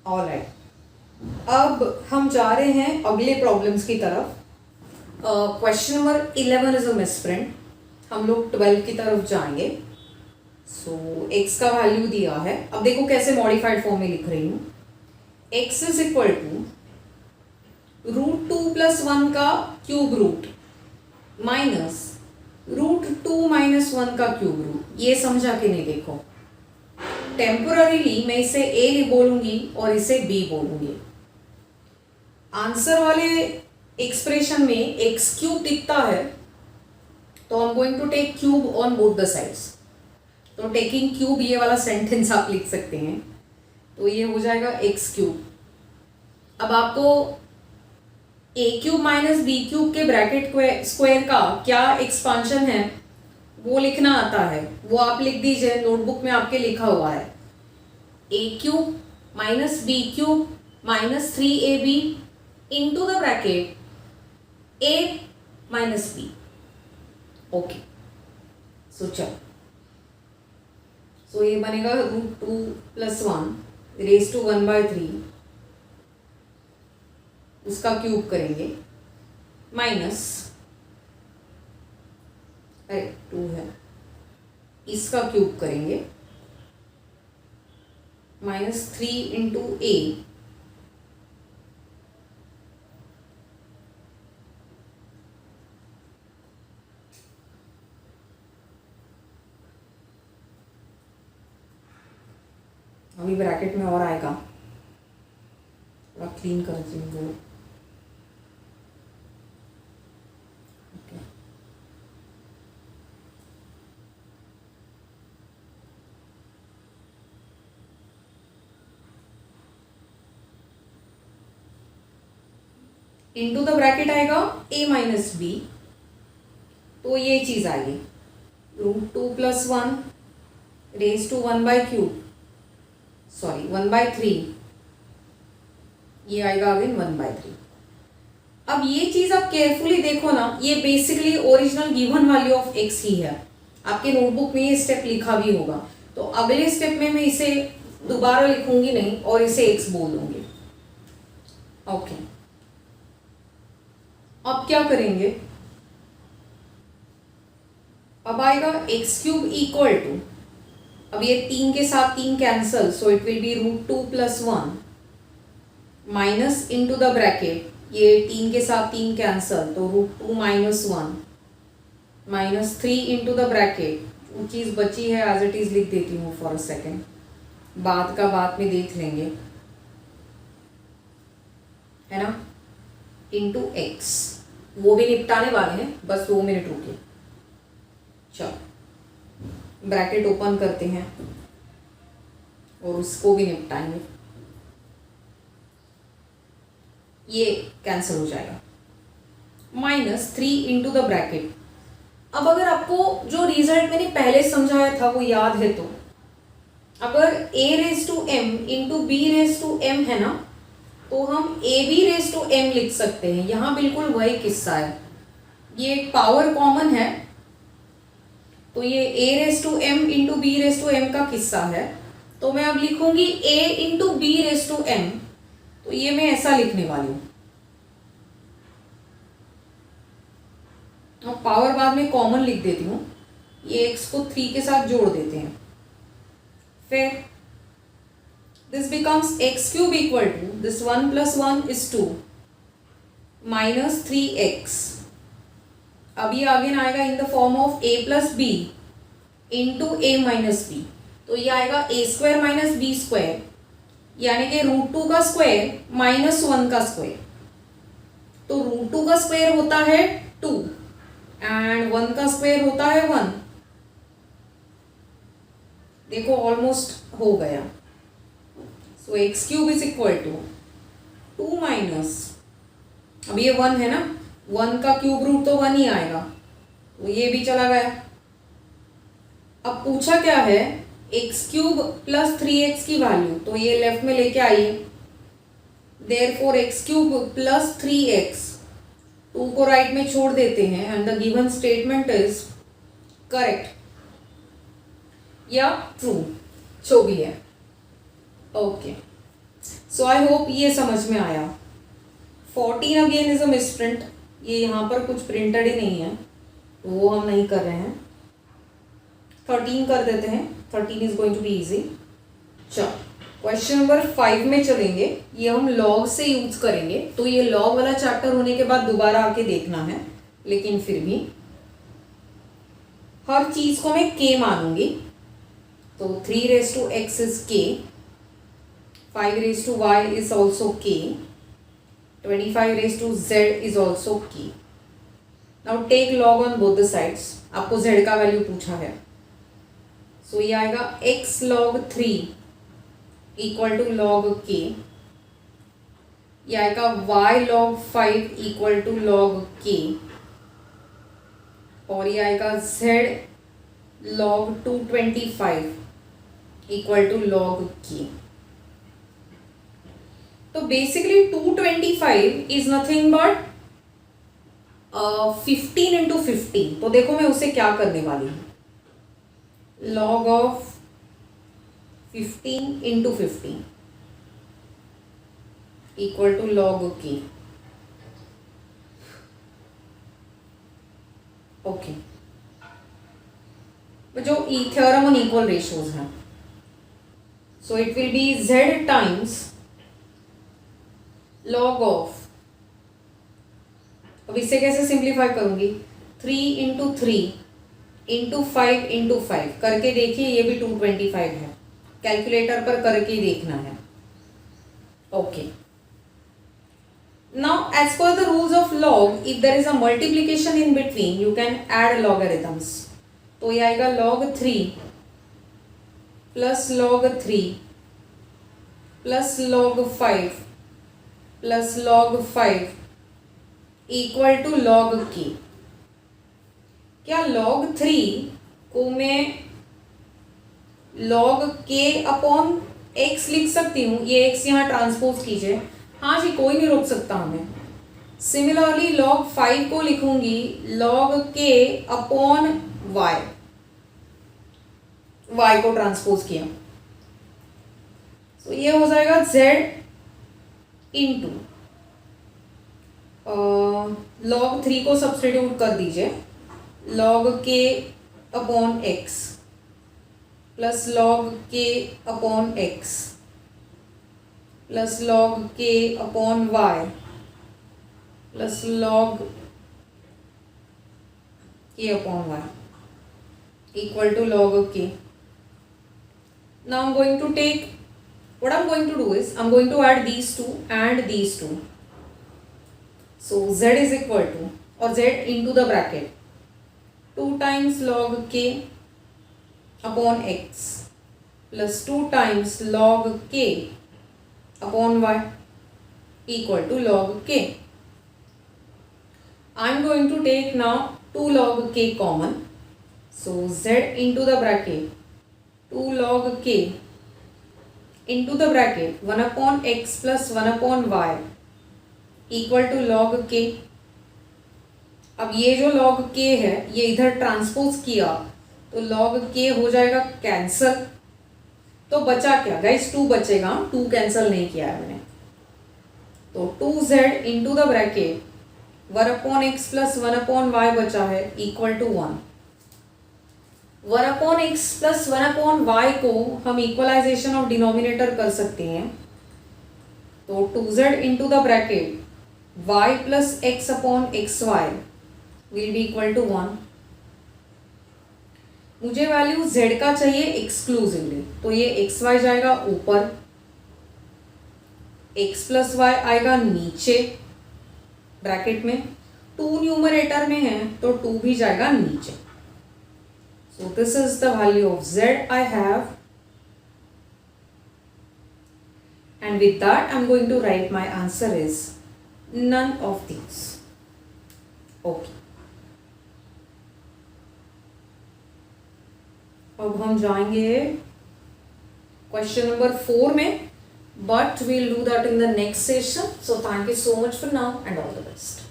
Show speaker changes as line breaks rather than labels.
Alright, अब हम जा रहे हैं अगले प्रॉब्लम्स की तरफ। Question number 11 is a misprint. हम लोग 12 की तरफ जाएंगे। सो x का वैल्यू दिया है। अब देखो कैसे मॉडिफाइड फॉर्म में लिख रही हूँ। x इज इक्वल टू √2 + 1 का क्यूब रूट माइनस √2 - 1 का क्यूब रूट। ये समझा कि नहीं? देखो टेम्पोररीली मैं इसे a बोलूंगी और इसे b बोलूंगी। आंसर वाले एक्सप्रेशन में x³ दिखता है तो I am going to take cube on both the sides. तो टेकिंग क्यूब ये वाला सेंटेंस आप लिख सकते हैं। तो ये हो जाएगा x³। अब आपको a³ - b³ के ब्रैकेट स्क्वायर का क्या एक्सपांशन है वो लिखना आता है। वो आप लिख दीजिए, नोटबुक में आपके लिखा हुआ है a³ - b³ - 3ab into the bracket a minus b। Okay, so चलो, सो ये बनेगा √2 + 1 रेज़ टू 1/3, उसका क्यूब करेंगे माइनस, अरे 2 है, इसका क्यूब करेंगे -3 × a अभी ब्रैकेट में और आएगा, थोड़ा क्लीन कर दीजिए वो। इनटू द ब्रैकेट आएगा a - b, तो ये चीज आएगी √2 + 1 रेज़ टू 1/3, सॉरी 1/3, ये आएगा अगेन 1/3। अब ये चीज आप केयरफुली देखो ना, ये basically original given value of x ही है। आपके नोटबुक में ये स्टेप लिखा भी होगा। तो अगले स्टेप में मैं इसे दोबारा लिखूंगी नहीं और इसे x बोल दूंगी। ओके, अब क्या करेंगे? अब आएगा x³ इक्वल टू, अब ये 3 के साथ 3 cancel, so it will B √2 + 1 minus into the bracket, ये 3 के साथ 3 कैंसल, तो √2 - 1 -3 इनटू द ब्रैकेट। वो चीज़ बची है एज इट इज़ लिख देती हूँ फॉर अ सेकेंड, बाद का बाद में देख लेंगे, है ना, इनटू x। वो भी निपटाने वाले हैं, बस 2 मिनट रुकिए। चलो ब्रैकेट ओपन करते हैं और उसको भी निपटाएंगे। ये कैंसिल हो जाएगा, -3 इनटू द ब्रैकेट। अब अगर आपको जो रिजल्ट मैंने पहले समझाया था वो याद है तो अगर a⁻m × b⁻m है ना, तो हम ab⁻m लिख सकते हैं। यहाँ बिल्कुल वही किस्सा है, ये पावर कॉमन है, तो ये a⁻m × b⁻m का किस्सा है। तो मैं अब लिखूंगी a × b⁻m, तो ये मैं ऐसा लिखने वाली हूँ। और पावर बाद में कॉमन लिख देती हूँ, ये x को 3 के साथ जोड़ देते हैं। फिर this becomes x³ equal to this 1 + 1 is 2 -3x। अब ये आगे आएगा in the form of a + b into a - b, तो ये आएगा a² - b², यानी कि √2 का स्क्वायर -1 का स्क्वायर। तो √2 का स्क्वायर होता है 2 एंड 1 का स्क्वायर होता है 1। देखो ऑलमोस्ट हो गया। So x³ is equal to 2 minus, अब ये 1 है ना, 1 का क्यूब रूट तो 1 ही आएगा, तो ये भी चला गया। अब पूछा क्या है, x³ + 3x की वैल्यू, तो ये लेफ्ट में लेके आइए। देयरफॉर x³ + 3x, 2 को राइट में छोड़ देते हैं and the given statement is correct या ट्रू, जो भी है। ओके, सो आई होप ये समझ में आया। 14 अगेन इज अ मिसप्रिंट, ये यहाँ पर कुछ प्रिंटेड ही नहीं है तो वो हम नहीं कर रहे हैं। 13 कर देते हैं, 13 is going to be easy. चलो क्वेश्चन नंबर 5 में चलेंगे, ये हम लॉग से यूज करेंगे, तो ये लॉग वाला चैप्टर होने के बाद दोबारा आके देखना है, लेकिन फिर भी हर चीज को मैं k मानूंगी। तो 3 raised to x is k, 5 raised to y is also k, 25 raised to z is also k. Now take log on both the sides, आपको z का वैल्यू पूछा है, सो ये आएगा x log 3 equal to log k, ये आएगा y log 5 equal to log k, और ये आएगा z log 225 equal to log k। तो basically 225 is nothing but 15 into 15। तो देखो मैं उसे क्या करने वाली हूँ, log of 15 into 15 equal to log k। Okay, जो थ्योरम ऑन इक्वल रेशियोज है, so it will be z times log of, अब इसे कैसे सिंप्लीफाई करूंगी, 3 इंटू 3 इंटू 5 इंटू 5 करके देखिए, ये भी 225 है, कैलकुलेटर पर करके देखना है। Okay, now as per the rules of log, if there is a multiplication in between you can add logarithms. तो ये आएगा log 3 plus log 3 plus log 5 plus log 5 equal to log k। क्या log 3 को मैं log k upon x लिख सकती हूँ? ये x यहाँ ट्रांसपोज कीजिए, हाँ जी, कोई नहीं रोक सकता हमें। सिमिलरली log 5 को लिखूंगी log k upon y, y को ट्रांसपोज किया, तो ये हो जाएगा z इंटू log 3 को सब्सटीट्यूट कर दीजिए, log k upon x plus log k upon x plus log k upon y plus log k upon y equal to log k. Now I'm going to take, what I'm going to do is I'm going to add these two and these two. So z is equal to, or z into the bracket, 2 times log k upon x plus 2 times log k upon y equal to log k. I am going to take now 2 log k common. So z into the bracket 2 log k into the bracket 1 upon x plus 1 upon y equal to log k। अब ये जो log k है ये इधर transpose किया तो log k हो जाएगा कैंसल, तो बचा क्या गाइस, 2 बचेगा, 2 कैंसल नहीं किया है मैंने, तो 2z into the bracket 1 upon X plus 1 upon Y बचा है equal to 1। 1 upon X plus 1 upon Y को हम इक्वलाइजेशन ऑफ डिनोमिनेटर कर सकते हैं, तो 2z into the bracket y plus x upon X Y will be equal to 1। मुझे value z का चाहिए एक्सक्लूसिवली, तो ये एक्स वाई जाएगा ऊपर, x प्लस वाई आएगा नीचे ब्रैकेट में, 2 न्यूमरेटर में है तो 2 भी जाएगा नीचे। So this is the value of z I have, and with that I'm going to write my answer is none of these. Okay. अब हम जाएंगे क्वेश्चन नंबर 4 में, but we'll do that in the next session. So thank you so much for now and all the best.